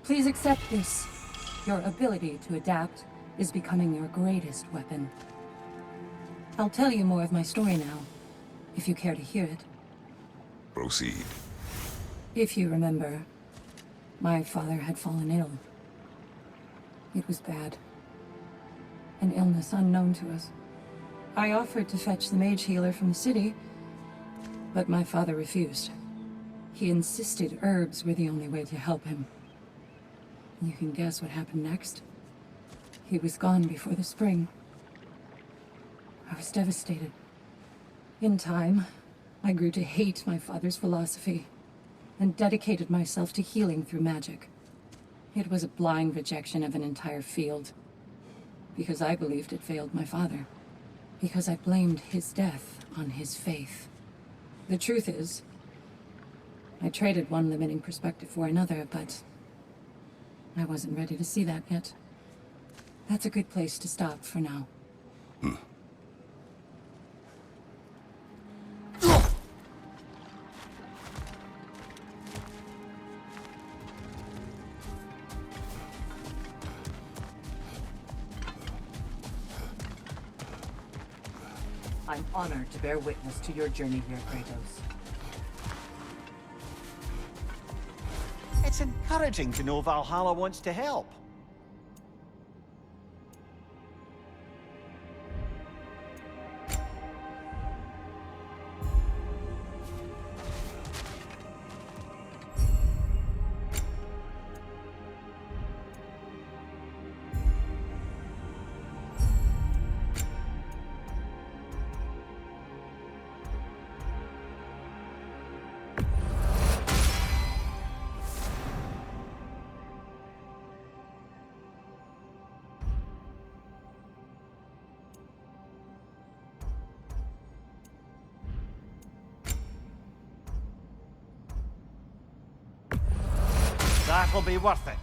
Please accept this. Your ability to adapt is becoming your greatest weapon. I'll tell you more of my story now, if you care to hear it. Proceed. If you remember, my father had fallen ill. It was bad. An illness unknown to us. I offered to fetch the mage healer from the city, but my father refused. He insisted herbs were the only way to help him. You can guess what happened next. He was gone before the spring. I was devastated. In time, I grew to hate my father's philosophy and dedicated myself to healing through magic. It was a blind rejection of an entire field, because I believed it failed my father, because I blamed his death on his faith. The truth is, I traded one limiting perspective for another, but I wasn't ready to see that yet. That's a good place to stop for now. I'm honored to bear witness to your journey here, Kratos. It's encouraging to know Valhalla wants to help. That'll be worth it.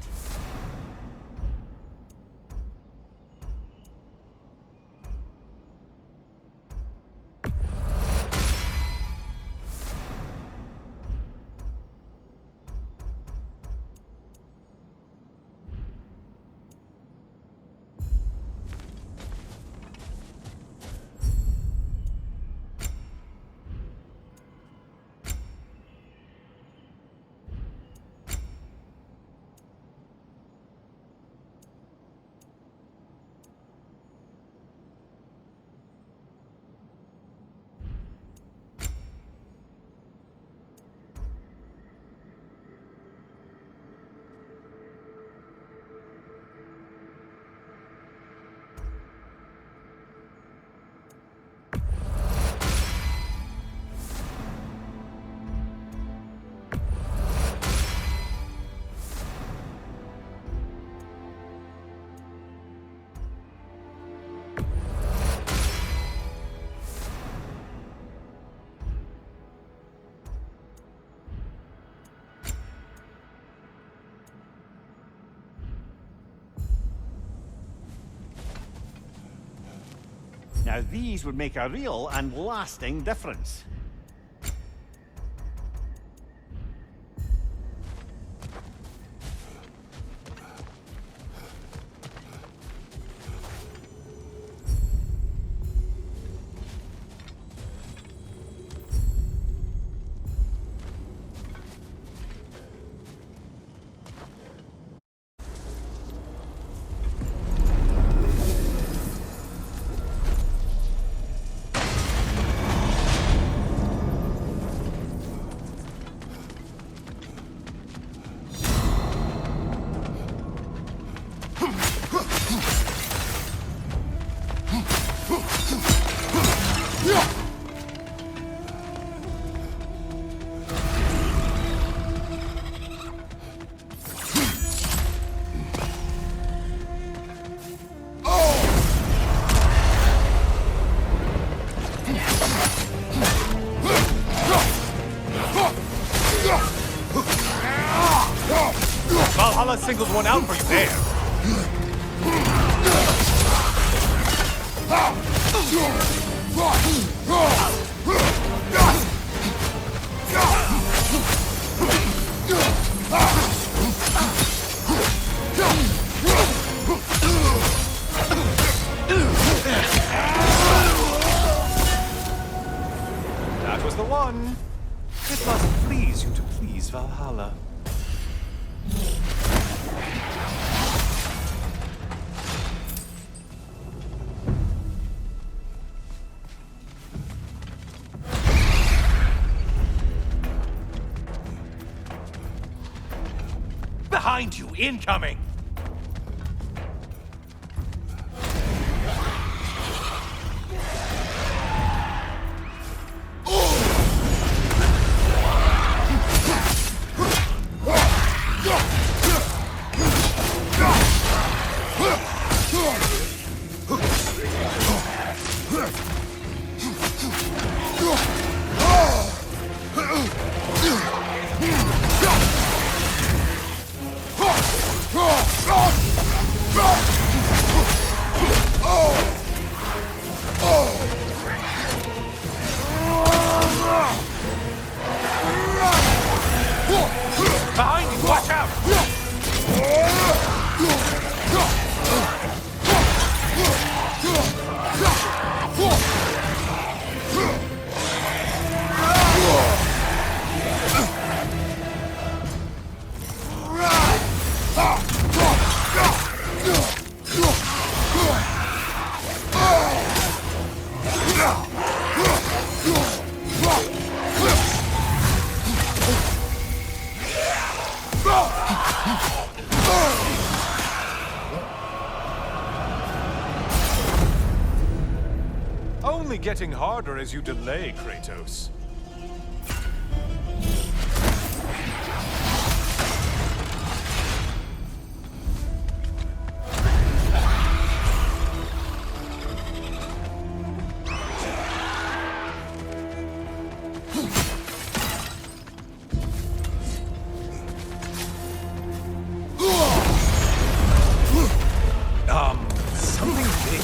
Now these would make a real and lasting difference. Valhalla singled one out for you there. Behind you, incoming! Behind you, watch out! Only getting harder as you delay, Kratos. Something big.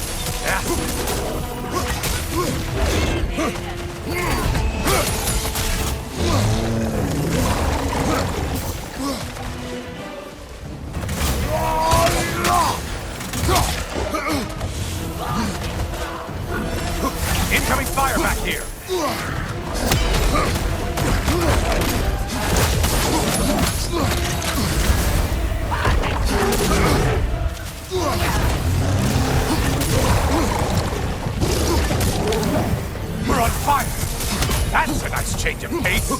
Incoming fire back here. We're on fire! That's a nice change of pace!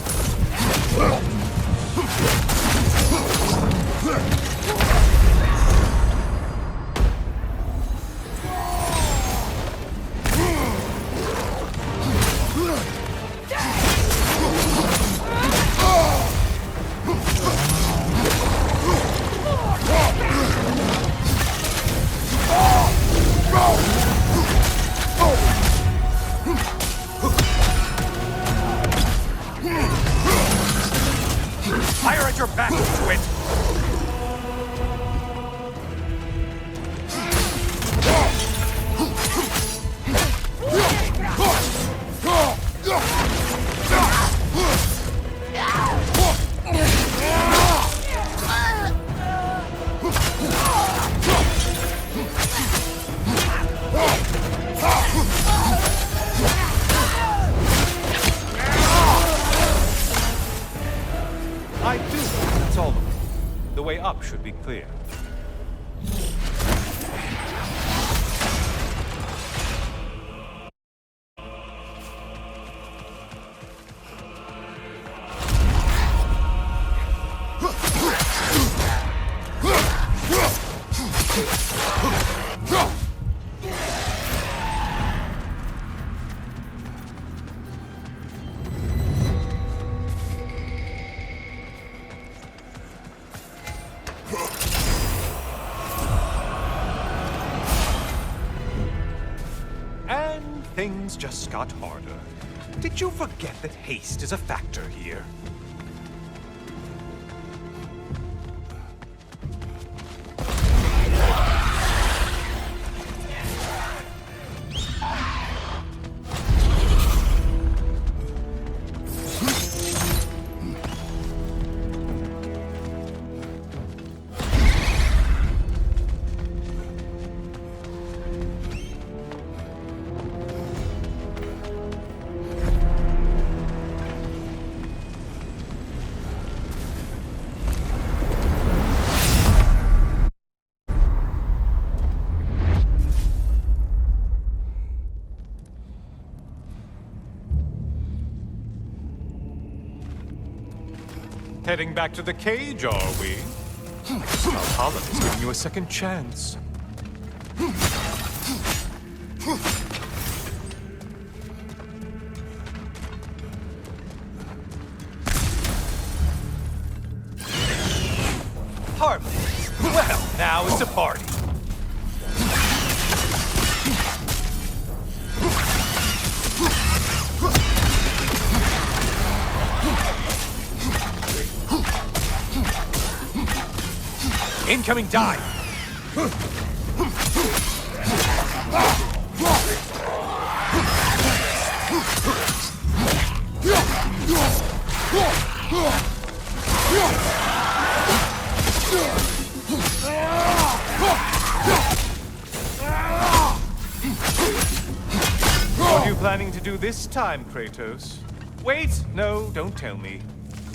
Fire at your back, Twit! I do. That's all of it. The way up should be clear. And things just got harder. Did you forget that haste is a factor here? Heading back to the cage, are we? Valhalla is giving you a second chance. Harmless. Well, now it's a party. Incoming dive! What are you planning to do this time, Kratos? Wait! No, don't tell me.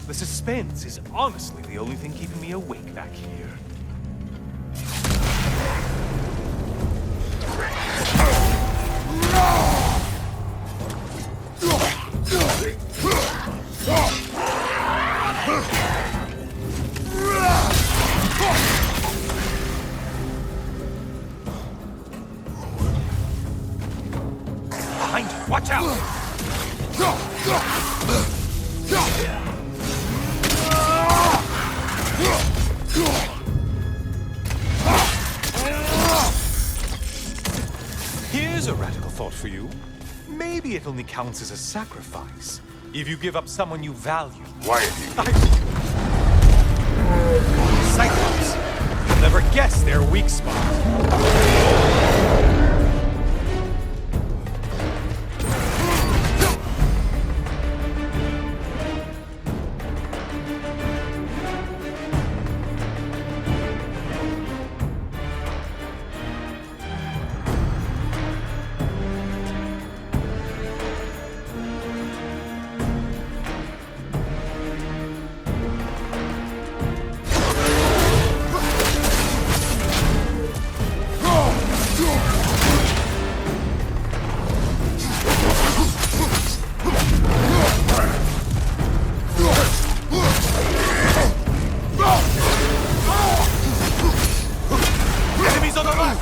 The suspense is honestly the only thing keeping me awake back here. Behind you! Watch out! Here's a radical thought for you. Maybe it only counts as a sacrifice if you give up someone you value. Quiet. Cyclops! You'll never guess their weak spot. Enemies on the left!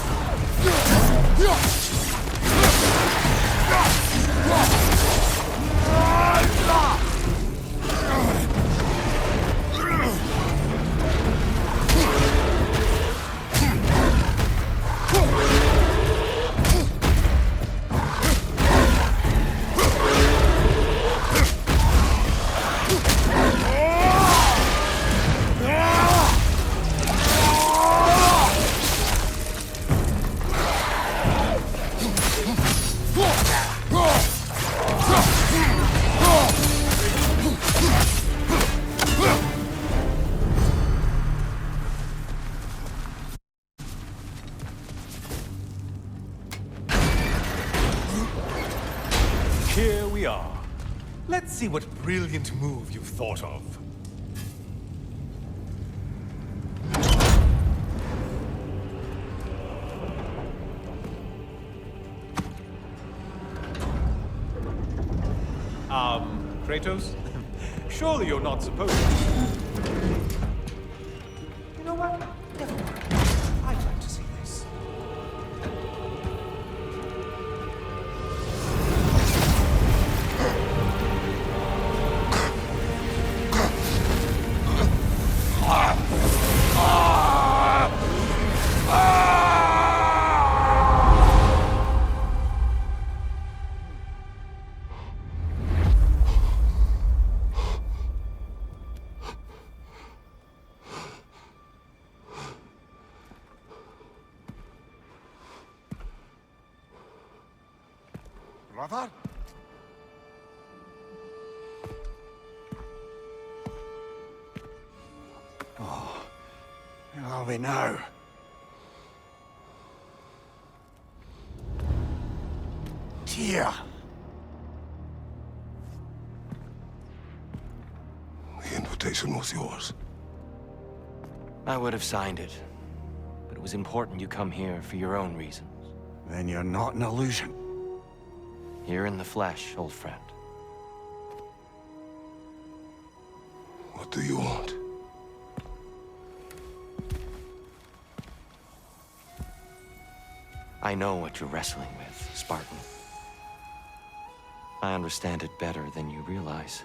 Here we are. Let's see what brilliant move you've thought of. Kratos? Surely you're not supposed to. You know what? Never mind. I'd like to see this. Brother? Oh, where are we now? Tyr! The invitation was yours. I would have signed it, but it was important you come here for your own reasons. Then you're not an illusion. Here in the flesh, old friend. What do you want? I know what you're wrestling with, Spartan. I understand it better than you realize.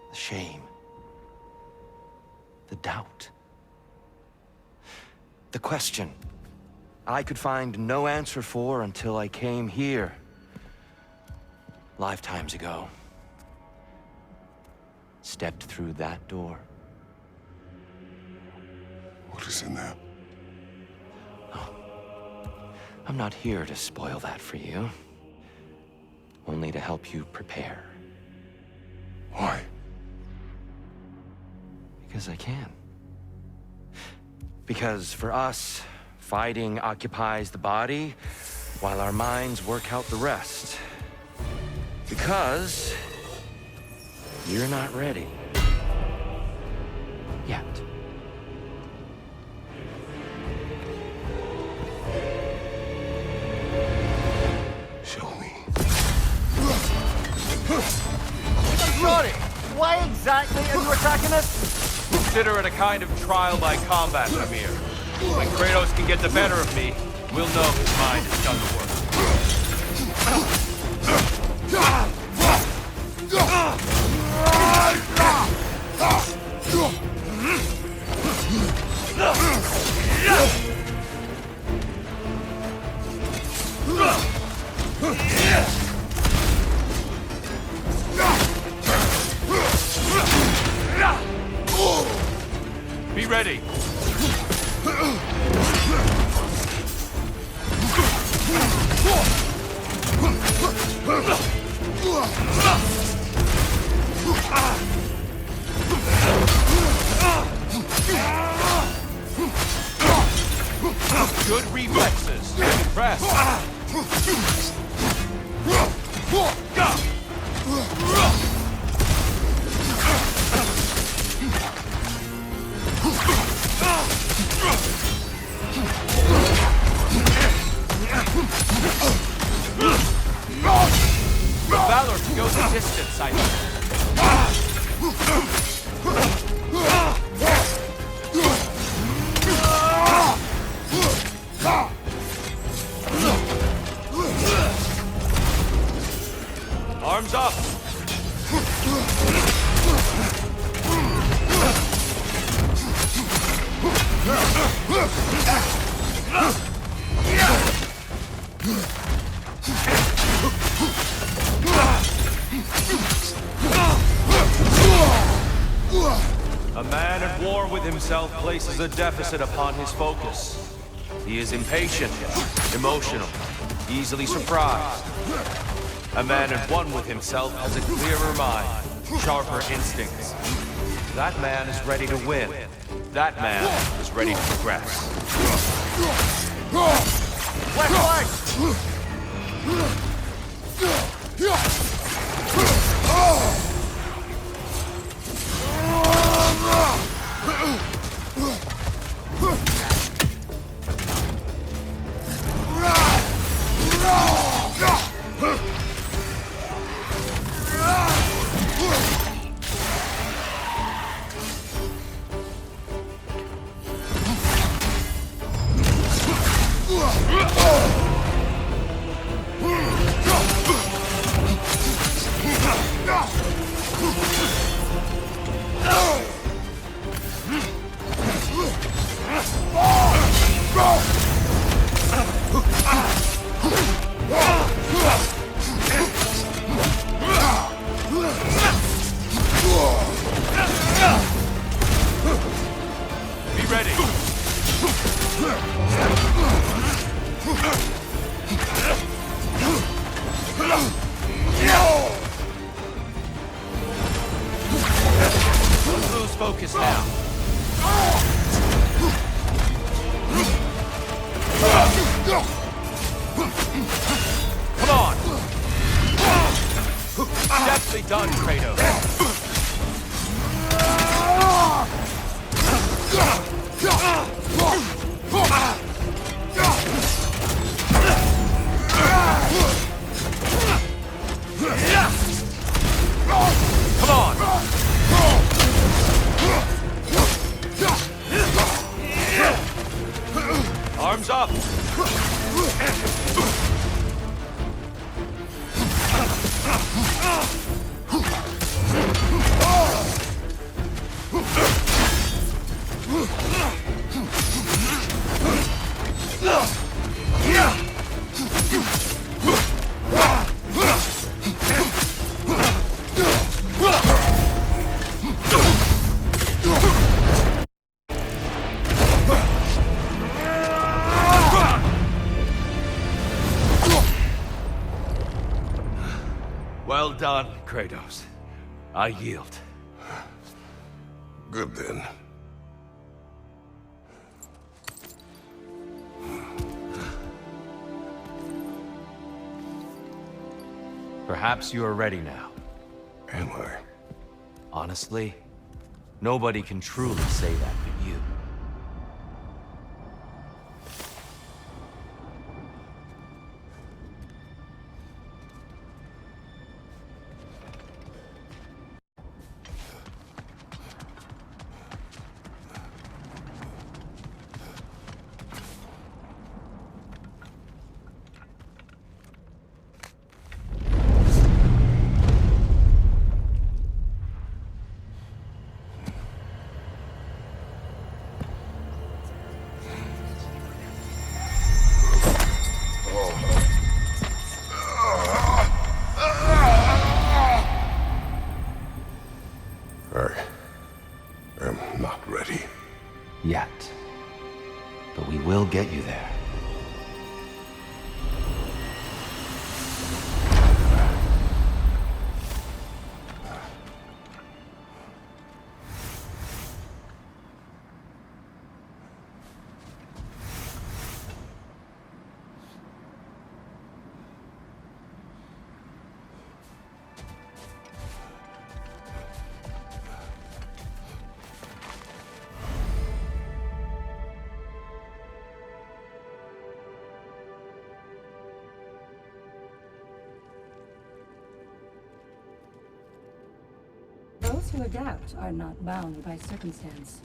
The shame. The doubt. The question I could find no answer for until I came here. Lifetimes ago. Stepped through that door. What is in there? I'm not here to spoil that for you. Only to help you prepare. Why? Because I can. Because for us, fighting occupies the body, while our minds work out the rest. Because you're not ready. Yet. Show me. Sorry, why exactly are you attacking us? Consider it a kind of trial by combat, Ymir. When Kratos can get the better of me, we'll know his mind has done the work. Be ready. Good reflexes. Press. Valor to go the distance, I think. Arms up! A man at war with himself places a deficit upon his focus. He is impatient, emotional, easily surprised. A man at one with himself has a clearer mind, sharper instincts. That man is ready to win. That man is ready to progress. Left leg! Be ready. Don't lose focus now. Come on. Deftly done, Kratos. Come on! What's up? Well done, Kratos. I yield. Good then. Perhaps you are ready now. Am I? Honestly, nobody can truly say that but you. I am not ready. Yet. But we will get you there. Those who adapt are not bound by circumstance.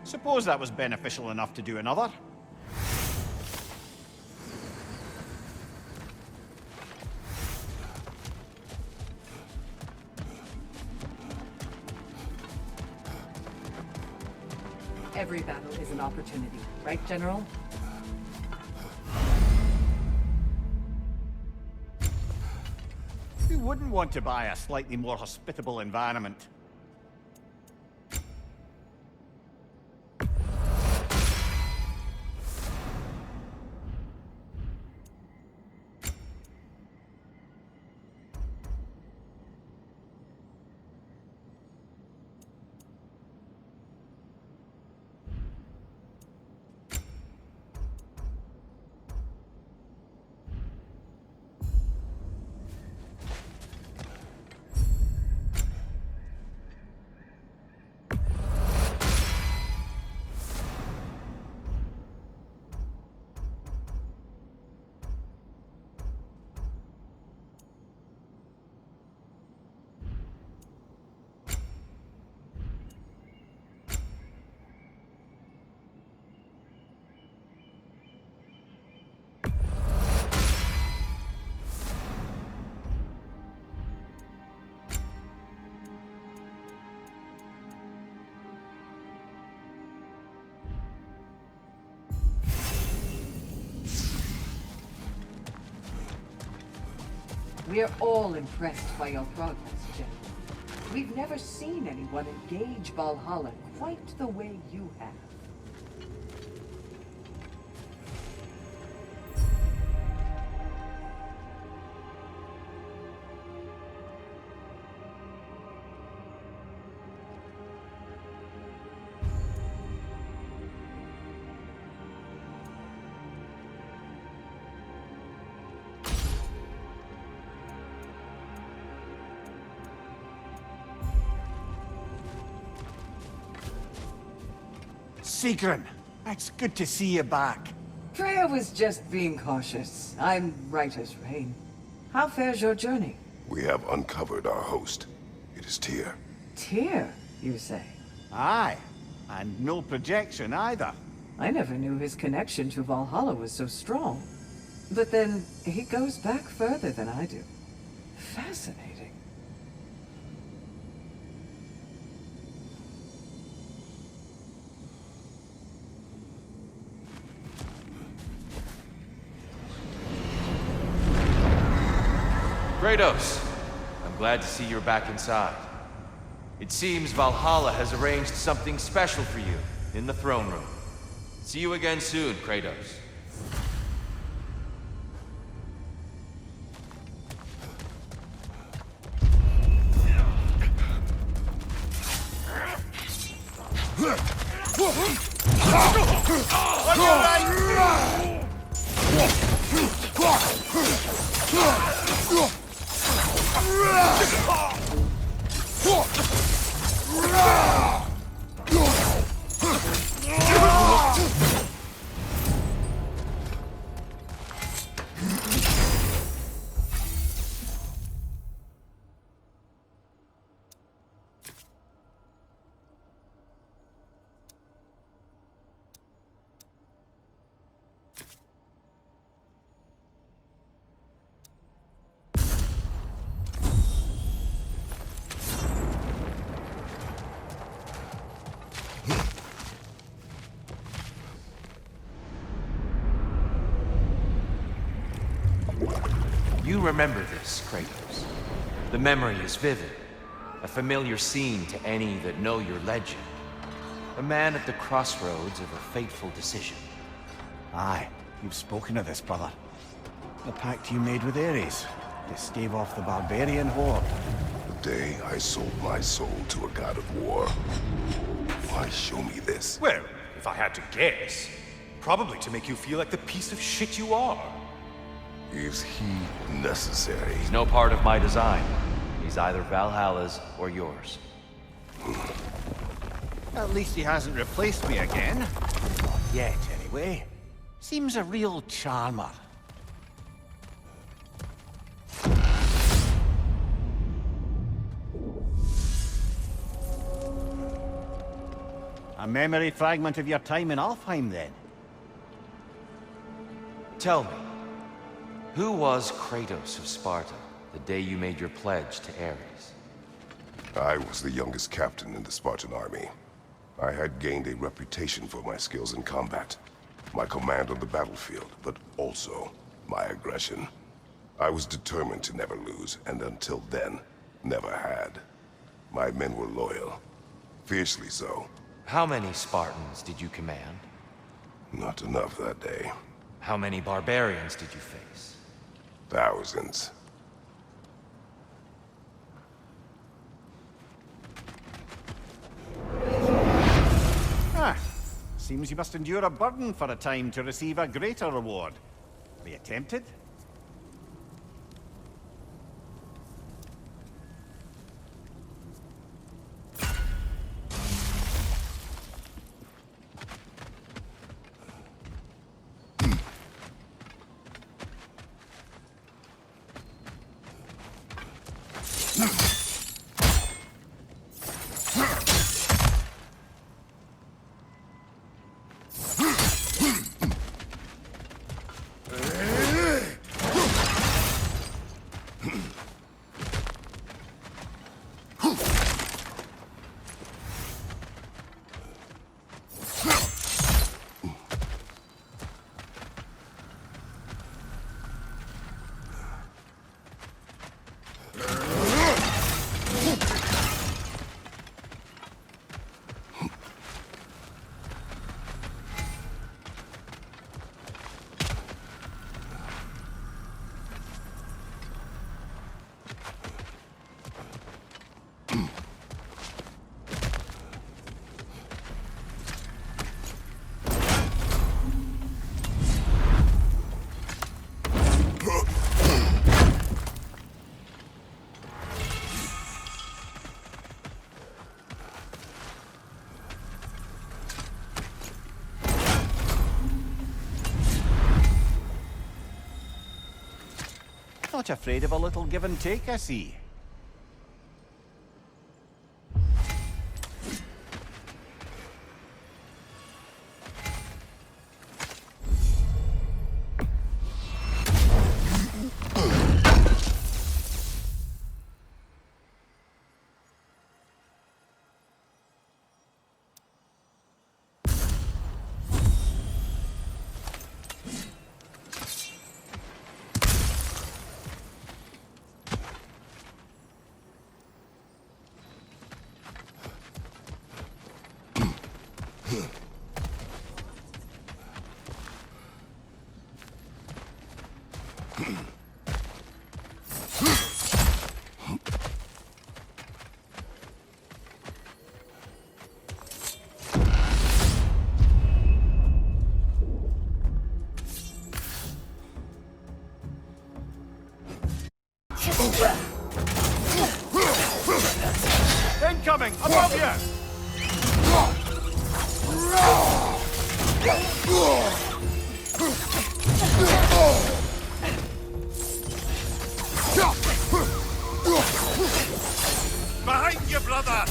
Suppose that was beneficial enough to do another. Every battle is an opportunity, right, General? Who wouldn't want to buy a slightly more hospitable environment? We're all impressed by your progress, General. We've never seen anyone engage Valhalla quite the way you have. Sigrun, it's good to see you back. Freya was just being cautious. I'm right as rain. How fares your journey? We have uncovered our host. It is Tyr. Tyr? you say? Aye. And no projection either. I never knew his connection to Valhalla was so strong. But then, he goes back further than I do. Fascinating. Kratos, I'm glad to see you're back inside. It seems Valhalla has arranged something special for you in the throne room. See you again soon, Kratos. You remember this, Kratos. The memory is vivid, a familiar scene to any that know your legend. A man at the crossroads of a fateful decision. Aye, you've spoken of this, brother. The pact you made with Ares to stave off the barbarian horde. The day I sold my soul to a god of war. Why show me this? Well, if I had to guess, probably to make you feel like the piece of shit you are. Is he necessary? He's no part of my design. He's either Valhalla's or yours. At least he hasn't replaced me again. Yet, anyway. Seems a real charmer. A memory fragment of your time in Alfheim, then? Tell me, who was Kratos of Sparta the day you made your pledge to Ares? I was the youngest captain in the Spartan army. I had gained a reputation for my skills in combat, my command on the battlefield, but also my aggression. I was determined to never lose, and until then, never had. My men were loyal, fiercely so. How many Spartans did you command? Not enough that day. How many barbarians did you face? Thousands. Ah, seems you must endure a burden for a time to receive a greater reward. Are you tempted? Not afraid of a little give and take, I see. incoming! Above you! Behind you, brother!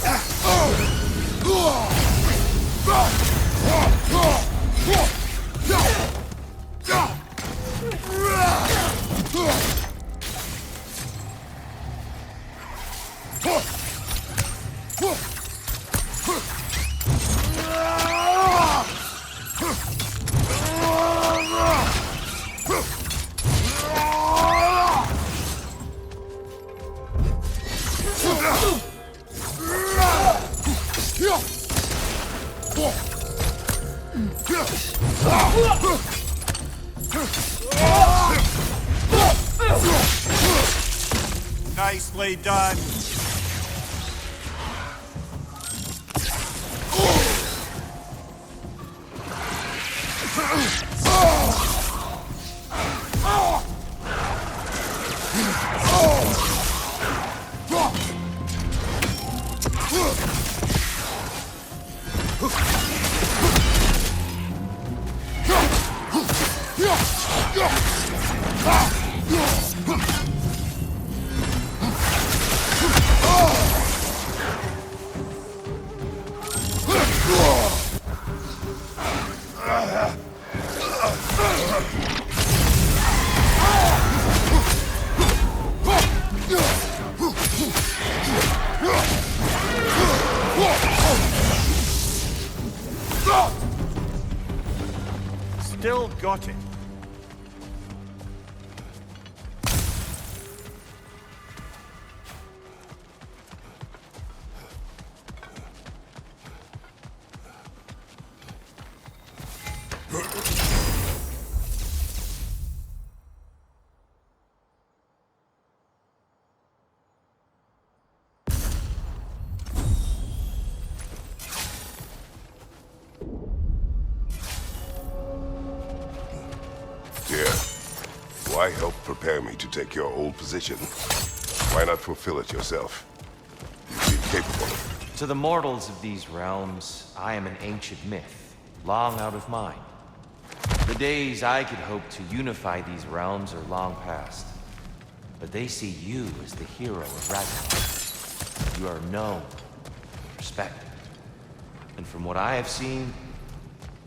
Nicely done. Still got it. Why help prepare me to take your old position? Why not fulfill it yourself? You seem capable. To the mortals of these realms, I am an ancient myth, long out of mind. The days I could hope to unify these realms are long past. But they see you as the hero of Ragnarok. You are known, respected. And from what I have seen,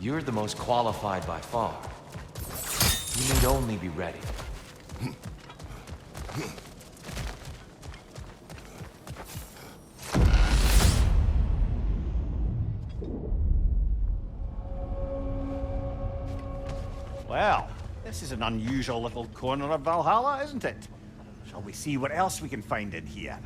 you're the most qualified by far. You need only be ready. Well, this is an unusual little corner of Valhalla, isn't it? Shall we see what else we can find in here?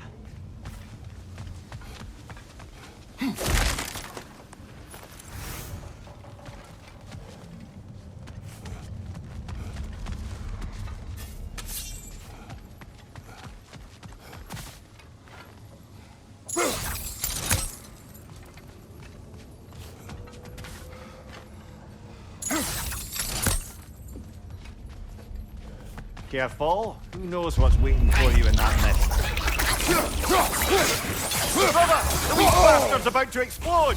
Careful. Who knows what's waiting for you in that mist? Brother! The wee bastard's about to explode!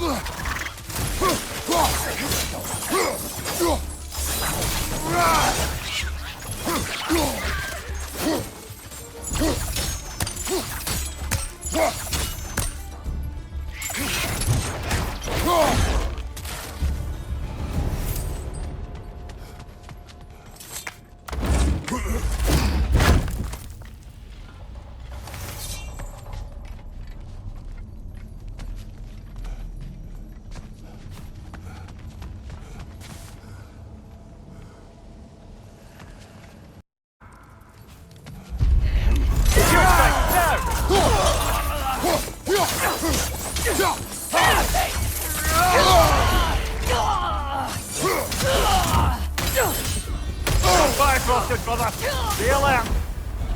Bye, frosted brother. See you later.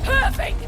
Perfect!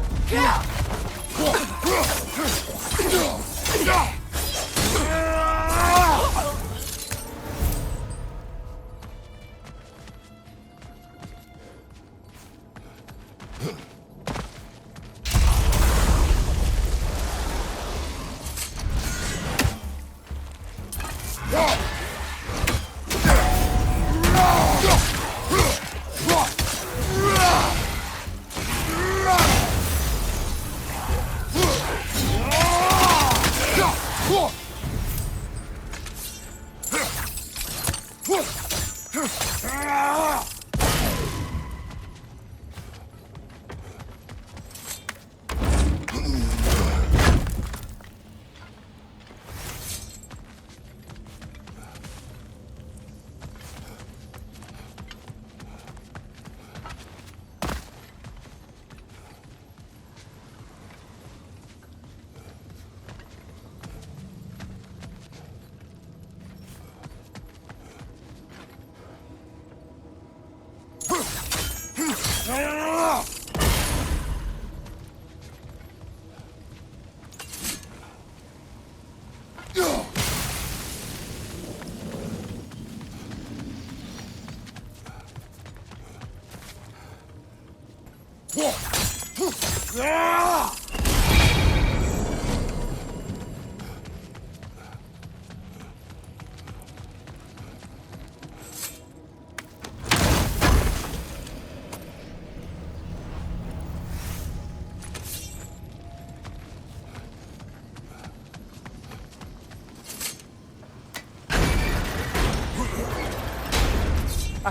I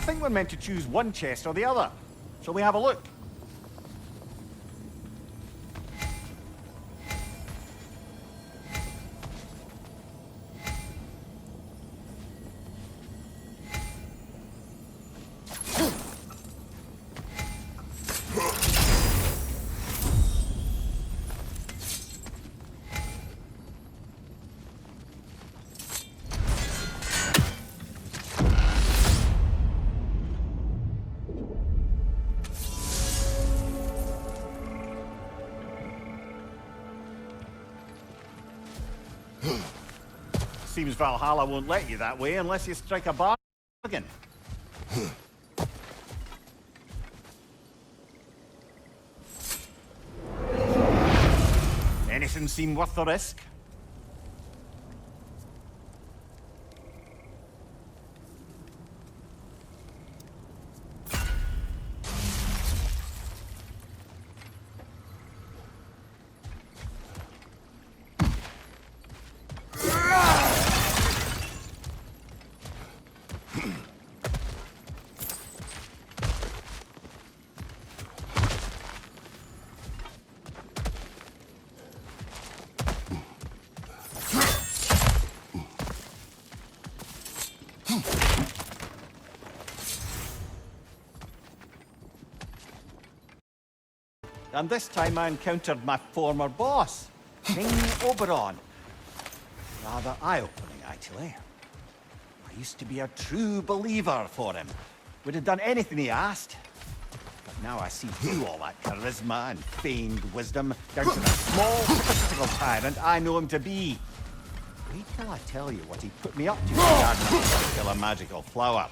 think we're meant to choose one chest or the other. Shall we have a look? Seems Valhalla won't let you that way unless you strike a bargain. Anything seem worth the risk? And this time I encountered my former boss, King Oberon. Rather eye-opening, actually. I used to be a true believer for him. Would have done anything he asked. But now I see through all that charisma and feigned wisdom down to the small, hypocritical tyrant I know him to be. Wait till I tell you what he put me up to regarding a particular magical flower.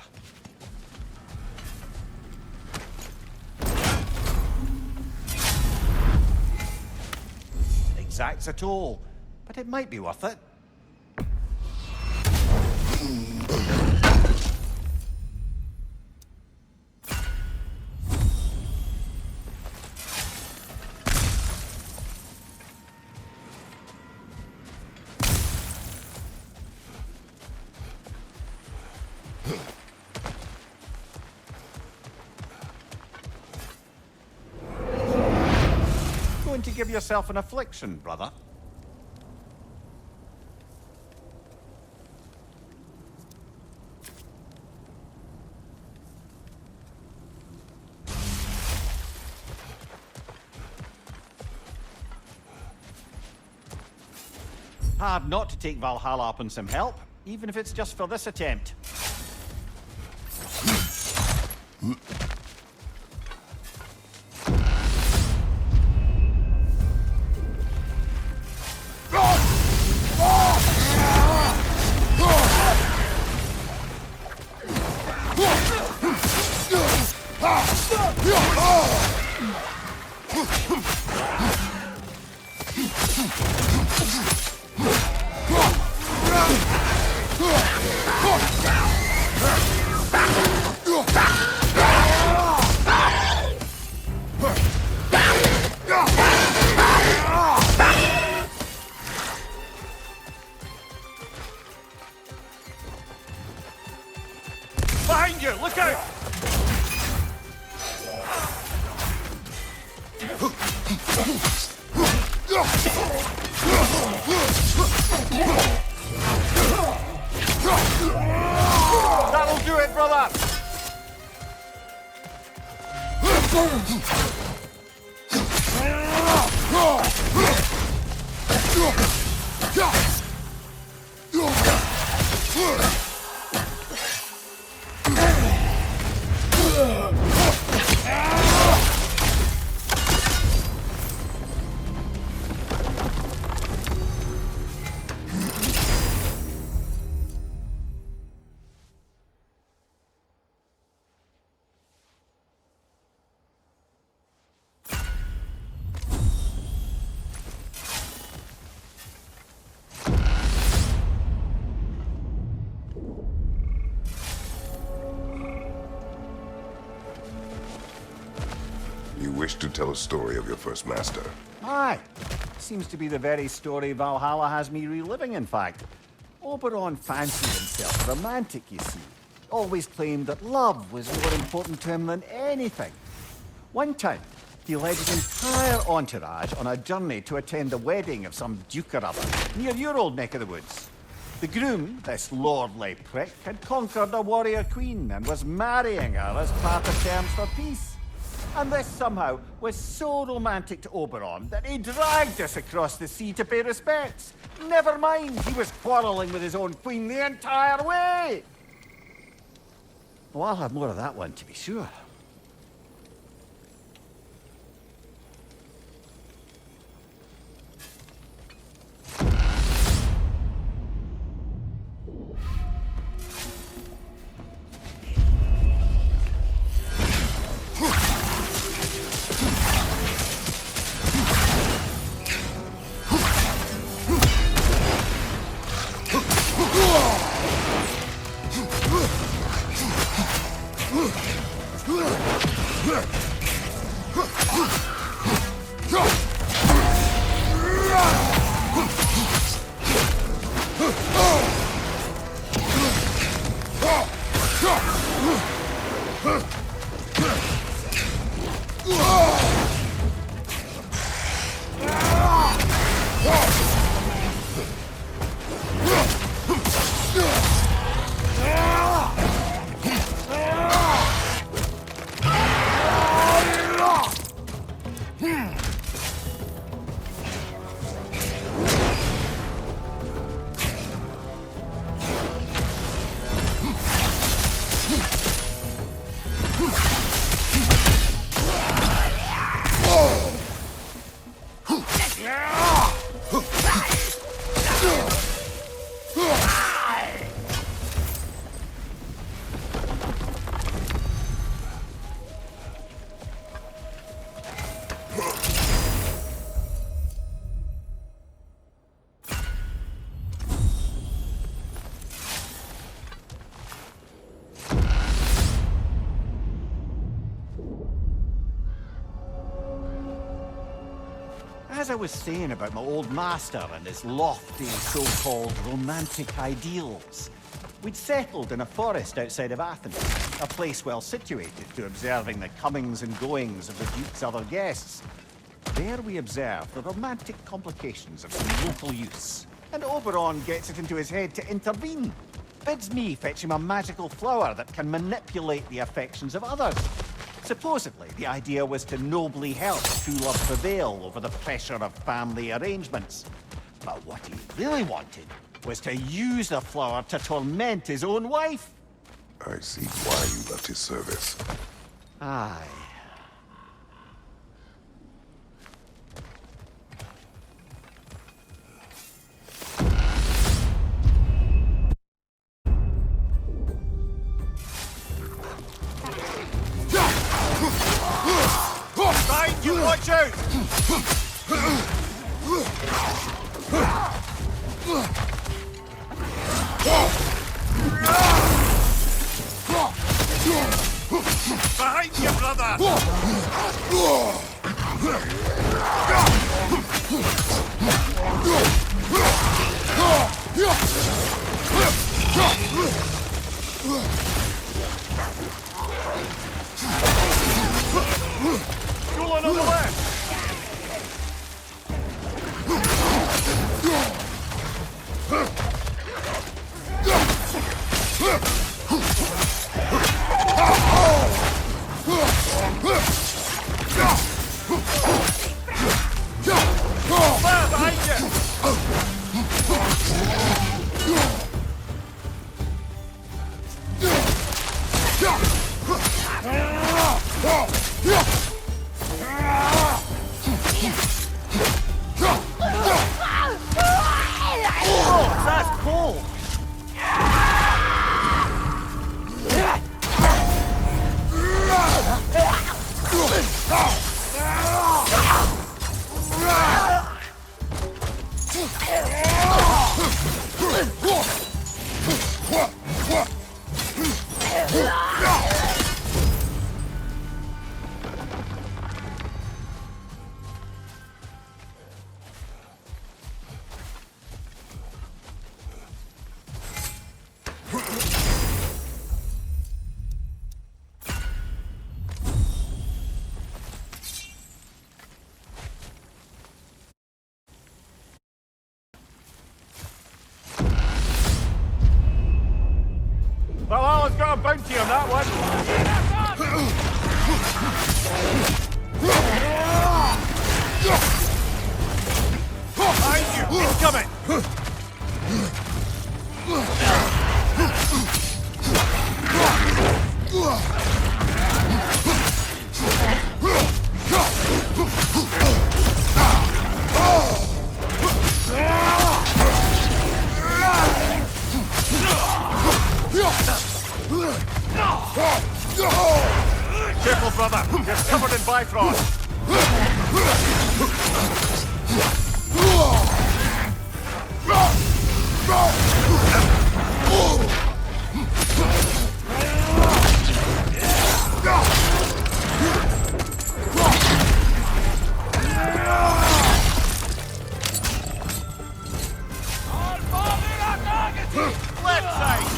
Exacts a toll, but it might be worth it. Going to give yourself an affliction, brother. Hard not to take Valhalla up on some help, even if it's just for this attempt. Behind you! Look out! wish to tell a story of your first master. Aye. Seems to be the very story Valhalla has me reliving, in fact. Oberon fancied himself romantic, you see. Always claimed that love was more important to him than anything. One time, he led his entire entourage on a journey to attend the wedding of some duke or other, near your old neck of the woods. The groom, this lordly prick, had conquered a warrior queen and was marrying her as part of terms for peace. And this somehow was so romantic to Oberon that he dragged us across the sea to pay respects. Never mind, he was quarrelling with his own queen the entire way! Well, I'll have more of that one, to be sure. As I was saying about my old master and his lofty so-called romantic ideals, we'd settled in a forest outside of Athens, a place well situated to observing the comings and goings of the Duke's other guests. There we observe the romantic complications of some local youths, and Oberon gets it into his head to intervene. Bids me fetch him a magical flower that can manipulate the affections of others. Supposedly, the idea was to nobly help true love prevail over the pressure of family arrangements. But what he really wanted was to use the flower to torment his own wife. I see why you left his service. Aye. Right, you watch out! Behind you, brother! Going on the left! Fire behind Oh, that's cool! Valhalla's got a bounty on that one. Behind you! He's coming! Careful, brother! You're covered in Bifrost! Left side!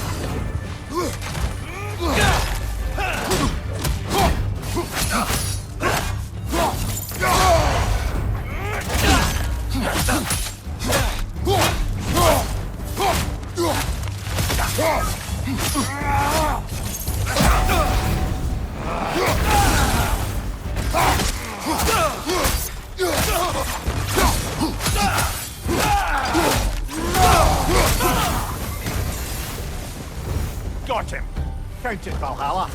Got him! Count it, Valhalla!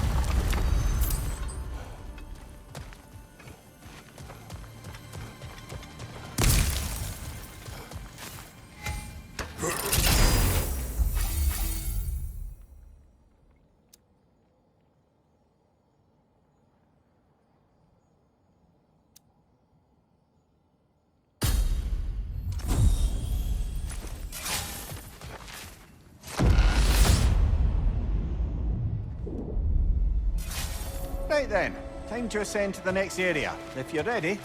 Right then, time to ascend to the next area. If you're ready.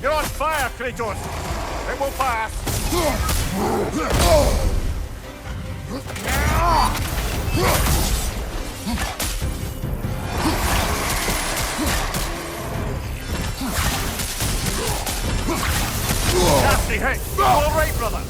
You're on fire, Kratos! It will pass! Nasty hit! All right, brother!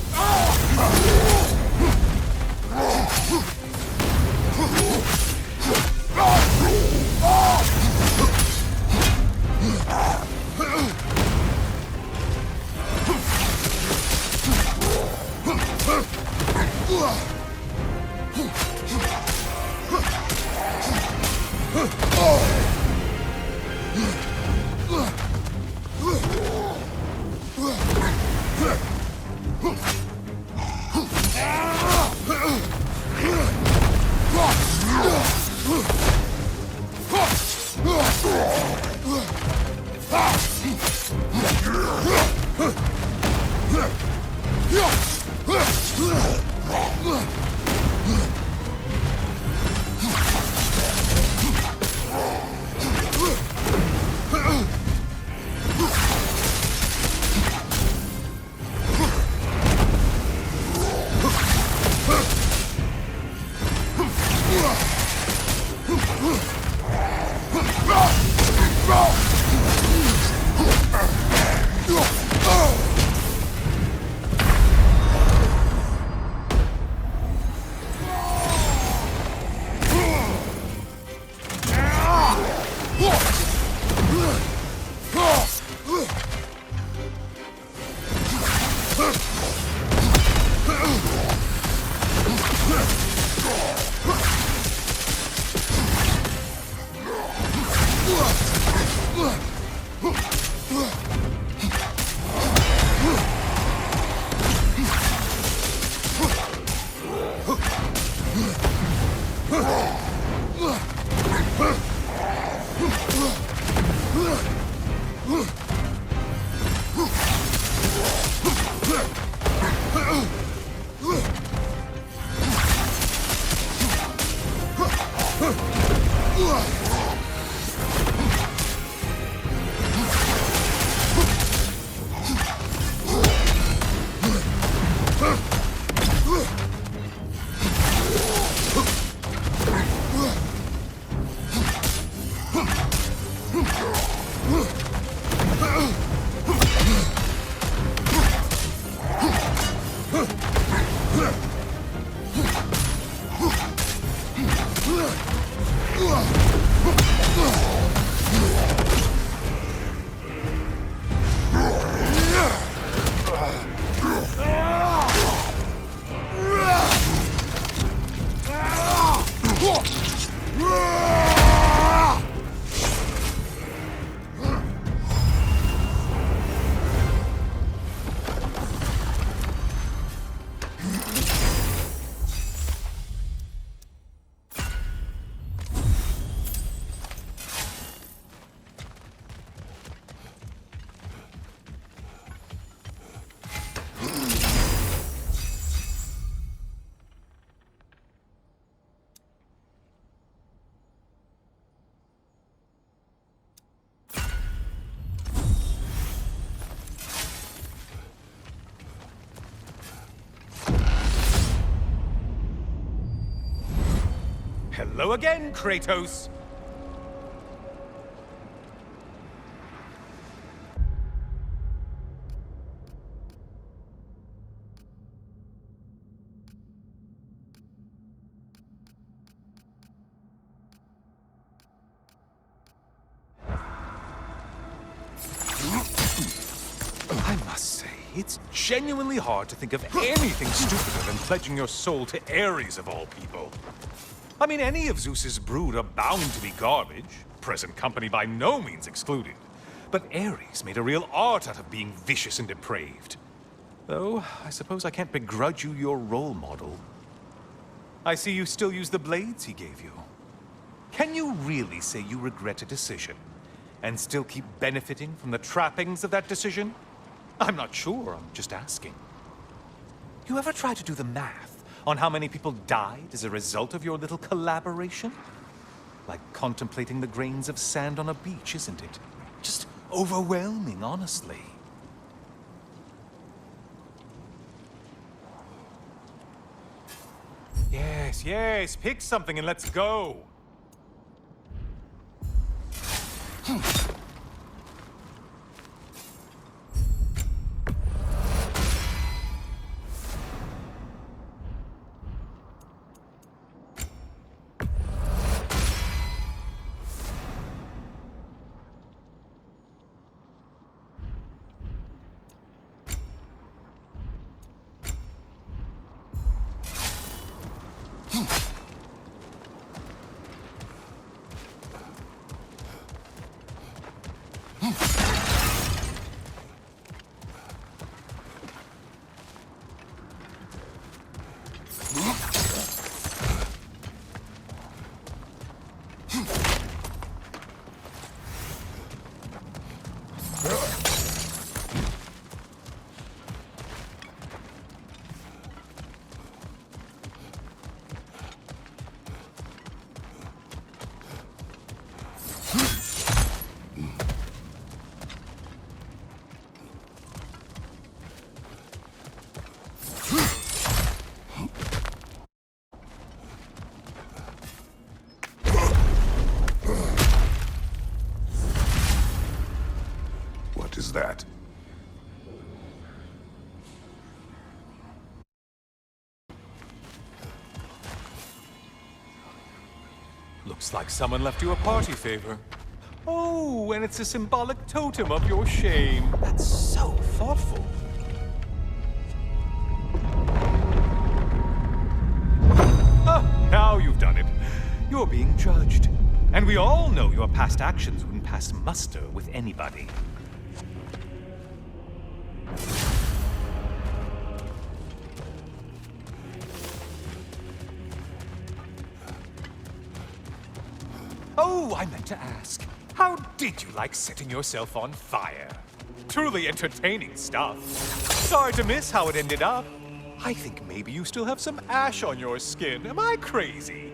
Hello again, Kratos. I must say, it's genuinely hard to think of anything stupider than pledging your soul to Ares of all people. I mean, any of Zeus's brood are bound to be garbage, present company by no means excluded. But Ares made a real art out of being vicious and depraved. Though, I suppose I can't begrudge you your role model. I see you still use the blades he gave you. Can you really say you regret a decision, and still keep benefiting from the trappings of that decision? I'm not sure, I'm just asking. You ever try to do the math on how many people died as a result of your little collaboration? Like contemplating the grains of sand on a beach, isn't it? Just overwhelming, honestly. Yes, yes, pick something and let's go. What is that? Looks like someone left you a party favor. Oh, and it's a symbolic totem of your shame. That's so thoughtful. Ah, now you've done it. You're being judged. And we all know your past actions wouldn't pass muster with anybody. Oh, I meant to ask, how did you like setting yourself on fire? Truly entertaining stuff. Sorry to miss how it ended up. I think maybe you still have some ash on your skin. Am I crazy?